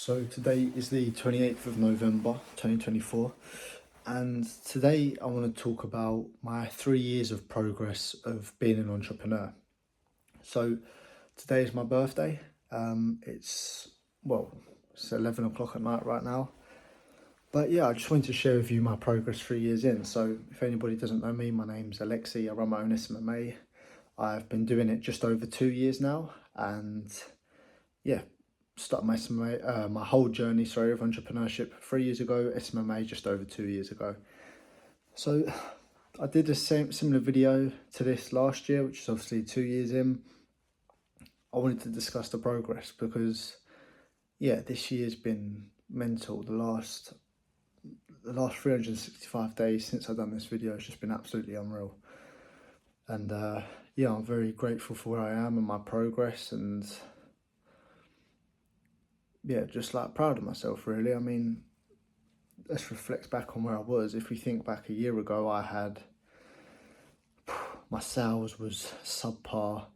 So today is the 28th of November 2024, and today I want to talk about my 3 years of progress of being an entrepreneur. So today is my birthday. It's well, it's 11 o'clock at night right now. But yeah, I just wanted to share with you my progress 3 years in. So if anybody doesn't know me, my name's Alexi. I run my own SMMA. I've been doing it just over 2 years now, and yeah, started my SMMA, my whole journey, of entrepreneurship 3 years ago, SMMA just over 2 years ago. So I did a similar video to this last year, which is obviously 2 years in. I wanted to discuss the progress because, yeah, this year's been mental. The last 365 days since I've done this video has just been absolutely unreal. And yeah, I'm very grateful for where I am and my progress, and yeah, just like proud of myself really. I mean, let's reflect back on where I was. If we think back a year ago, my sales was subpar.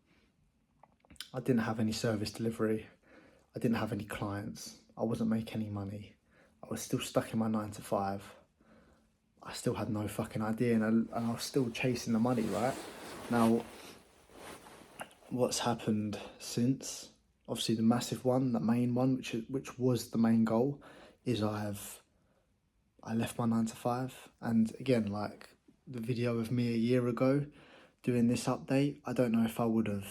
I didn't have any service delivery. I didn't have any clients. I wasn't making any money. I was still stuck in my 9 to 5. I still had no fucking idea, and I was still chasing the money, right? Now, what's happened since? Obviously, the massive one, the main one, which was the main goal, is I left my 9 to 5. And again, like the video of me a year ago doing this update, I don't know if I would have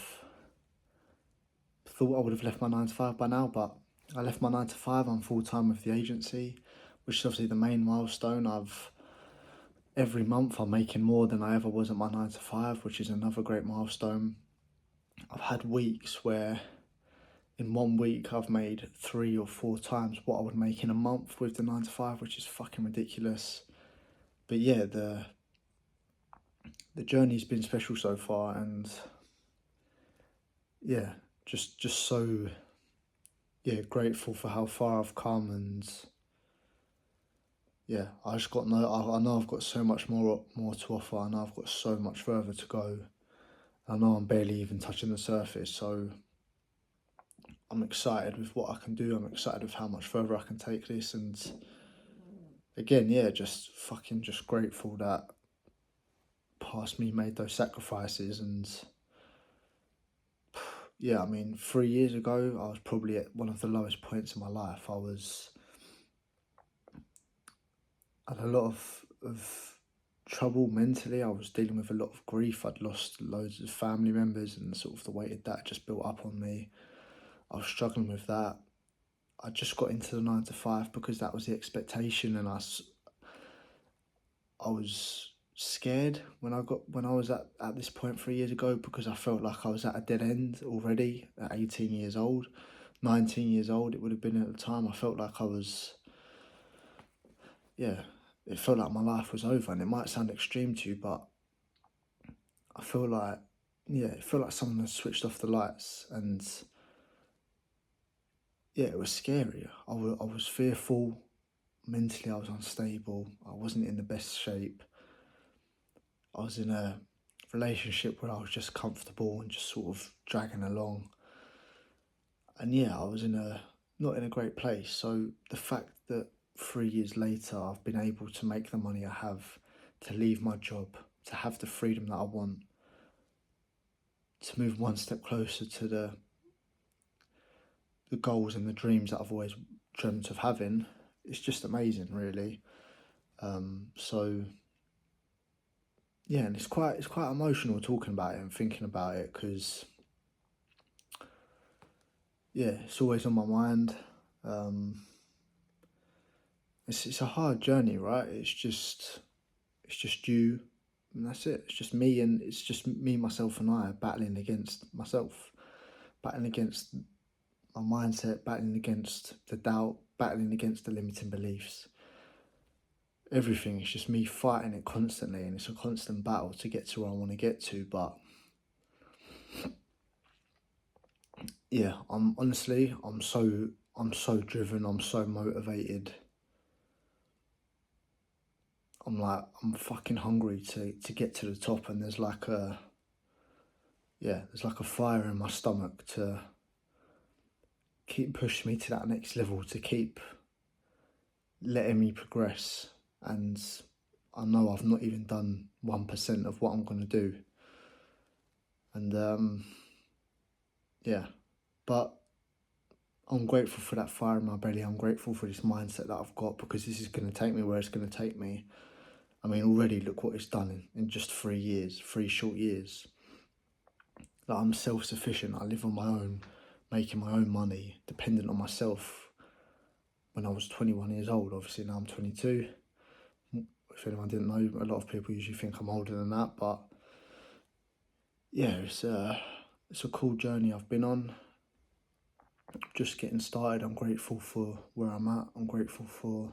thought I would have left my 9 to 5 by now, but I left my 9 to 5. I'm full-time with the agency, which is obviously the main milestone. Every month I'm making more than I ever was at my 9 to 5, which is another great milestone. I've had weeks where in 1 week I've made 3 or 4 times what I would make in a month with the 9 to 5, which is fucking ridiculous. But yeah, the journey's been special so far, and yeah, just so grateful for how far I've come. And yeah, I know I've got so much more to offer. I know I've got so much further to go. I know I'm barely even touching the surface, so I'm excited with what I can do. I'm excited with how much further I can take this, and again, yeah, just grateful that past me made those sacrifices. And yeah, I mean, 3 years ago, I was probably at one of the lowest points in my life. I had a lot of trouble mentally. I was dealing with a lot of grief. I'd lost loads of family members, and sort of the weight of that just built up on me. I was struggling with that. I just got into the 9 to 5 because that was the expectation, and I was scared when I was at this point 3 years ago, because I felt like I was at a dead end already at 18 years old, 19 years old it would have been at the time. I felt like it felt like my life was over, and it might sound extreme to you, but I feel like, it felt like someone had switched off the lights, and yeah, it was scary. I was fearful. Mentally, I was unstable. I wasn't in the best shape. I was in a relationship where I was just comfortable and just sort of dragging along. And yeah, I was not in a great place. So the fact that 3 years later I've been able to make the money I have, to leave my job, to have the freedom that I want, to move one step closer to the goals and the dreams that I've always dreamt of having, it's just amazing, really. So yeah, and it's quite emotional talking about it and thinking about it, because yeah, it's always on my mind. It's a hard journey, right? It's just you, and that's it. It's just me, and it's just me, myself, and I battling against myself, battling against my mindset, battling against the doubt, battling against the limiting beliefs. Everything is just me fighting it constantly, and it's a constant battle to get to where I want to get to. But yeah, I'm so driven, I'm so motivated. I'm fucking hungry to get to the top, and there's like a fire in my stomach to keep pushing me to that next level, to keep letting me progress. And I know I've not even done 1% of what I'm going to do. And yeah, but I'm grateful for that fire in my belly. I'm grateful for this mindset that I've got, because this is going to take me where it's going to take me. I mean, already look what it's done in just 3 years, 3 short years. Like, I'm self-sufficient. I live on my own, making my own money, dependent on myself. When I was 21 years old, obviously now I'm 22. If anyone didn't know, a lot of people usually think I'm older than that, but yeah, it's a cool journey I've been on. Just getting started. I'm grateful for where I'm at. I'm grateful for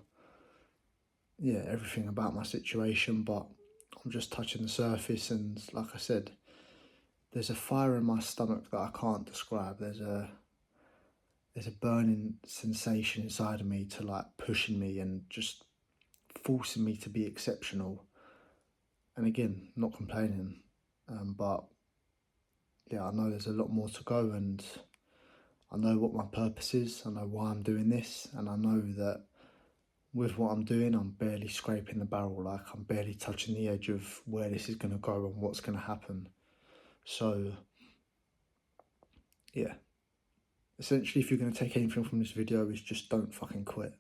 everything about my situation, but I'm just touching the surface. And like I said, there's a fire in my stomach that I can't describe. There's a burning sensation inside of me, to like pushing me and just forcing me to be exceptional. And again, not complaining, but yeah, I know there's a lot more to go, and I know what my purpose is. I know why I'm doing this, and I know that with what I'm doing, I'm barely scraping the barrel. Like, I'm barely touching the edge of where this is going to go and what's going to happen. So yeah, essentially, if you're going to take anything from this video, is just don't fucking quit.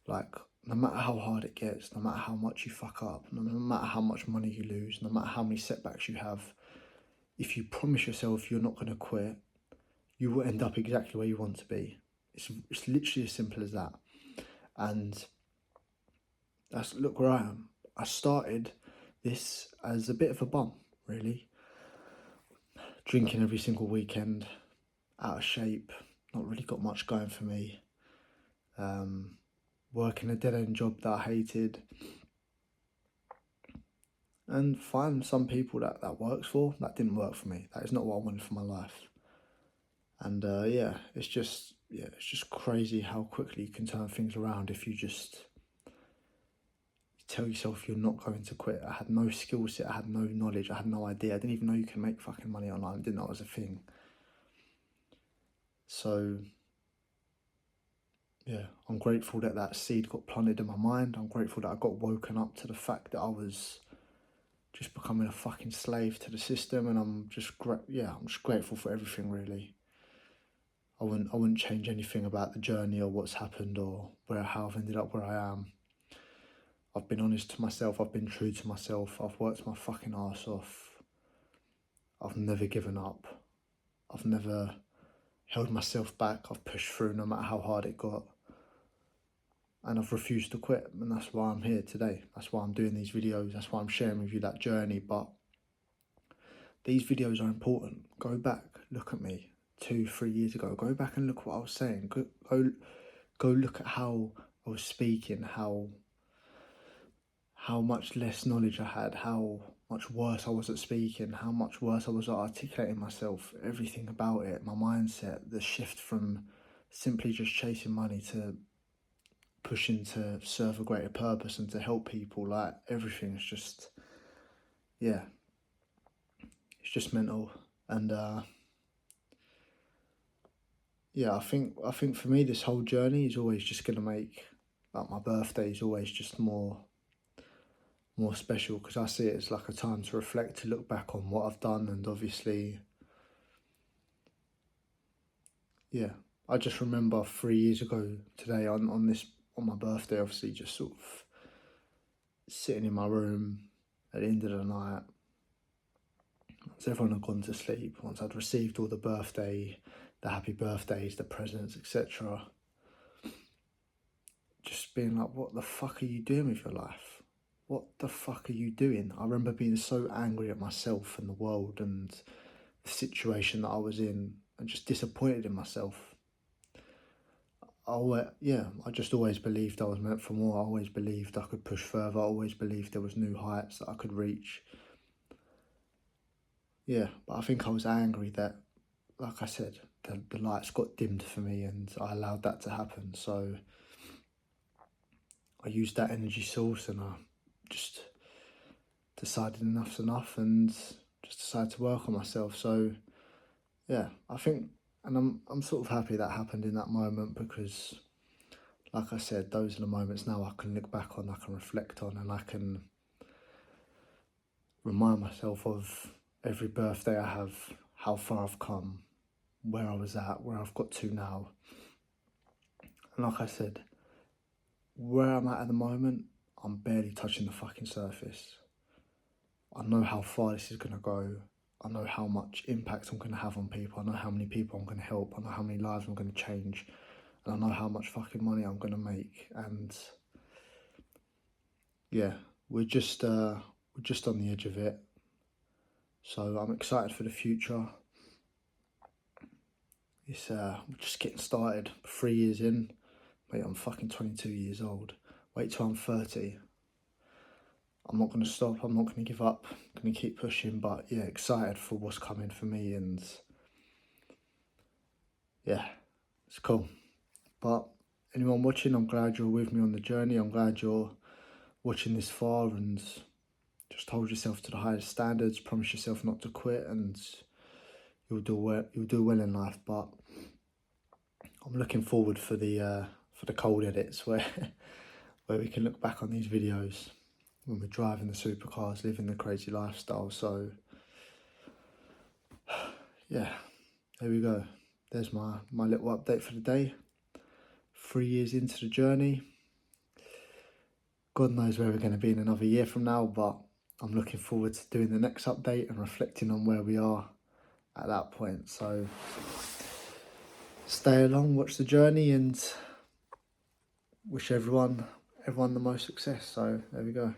Like, no matter how hard it gets, no matter how much you fuck up, no matter how much money you lose, no matter how many setbacks you have, if you promise yourself you're not going to quit, you will end up exactly where you want to be. It's literally as simple as that. And look where I am. I started this as a bit of a bum, really. Drinking every single weekend, out of shape, not really got much going for me. Working a dead-end job that I hated. And find some people that works for. That didn't work for me. That is not what I wanted for my life. And it's just crazy how quickly you can turn things around if you just tell yourself you're not going to quit. I had no skill set, I had no knowledge, I had no idea. I didn't even know you can make fucking money online. I didn't know it was a thing. So yeah, I'm grateful that seed got planted in my mind. I'm grateful that I got woken up to the fact that I was just becoming a fucking slave to the system, and I'm just grateful for everything, really. I wouldn't change anything about the journey or what's happened or how I've ended up where I am. I've been honest to myself, I've been true to myself, I've worked my fucking arse off. I've never given up. I've never held myself back. I've pushed through no matter how hard it got. And I've refused to quit, and that's why I'm here today. That's why I'm doing these videos, that's why I'm sharing with you that journey. But these videos are important. Go back, look at me 2-3 years ago. Go back and look what I was saying. Go look at how I was speaking, how much less knowledge I had, how much worse I was at speaking, how much worse I was at articulating myself, everything about it, my mindset, the shift from simply just chasing money to pushing to serve a greater purpose and to help people. Like, everything is just, it's just mental. And I think for me, this whole journey is always just going to make, like, my birthday is always just more special, because I see it as like a time to reflect, to look back on what I've done. And obviously, I just remember 3 years ago today on my birthday, obviously, just sort of sitting in my room at the end of the night, once everyone had gone to sleep, once I'd received all the happy birthdays, the presents, etc., just being like, what the fuck are you doing with your life? What the fuck are you doing? I remember being so angry at myself and the world and the situation that I was in, and just disappointed in myself. I just always believed I was meant for more. I always believed I could push further. I always believed there was new heights that I could reach. Yeah, but I think I was angry that, like I said, the lights got dimmed for me, and I allowed that to happen. So I used that energy source, and I just decided enough's enough, and just decided to work on myself. So yeah, I think And I'm sort of happy that happened in that moment, because like I said, those are the moments now I can look back on, I can reflect on, and I can remind myself of every birthday I have, how far I've come, where I was at, where I've got to now. And like I said, where I'm at the moment, I'm barely touching the fucking surface. I know how far this is going to go. I know how much impact I'm going to have on people. I know how many people I'm going to help. I know how many lives I'm going to change. And I know how much fucking money I'm going to make. And yeah, we're just on the edge of it. So I'm excited for the future. It's we're just getting started. 3 years in. Mate, I'm fucking 22 years old. Wait till I'm 30. I'm not going to stop. I'm not going to give up. I'm going to keep pushing. But yeah, excited for what's coming for me. And yeah, it's cool. But anyone watching, I'm glad you're with me on the journey. I'm glad you're watching this far, and just hold yourself to the highest standards. Promise yourself not to quit, and you'll do well. You'll do well in life. But I'm looking forward for the cold edits where where we can look back on these videos when we're driving the supercars, living the crazy lifestyle. So yeah, there we go. There's my little update for the day. 3 years into the journey. God knows where we're going to be in another year from now, but I'm looking forward to doing the next update and reflecting on where we are at that point. So stay along, watch the journey, and wish everyone the most success. So there we go.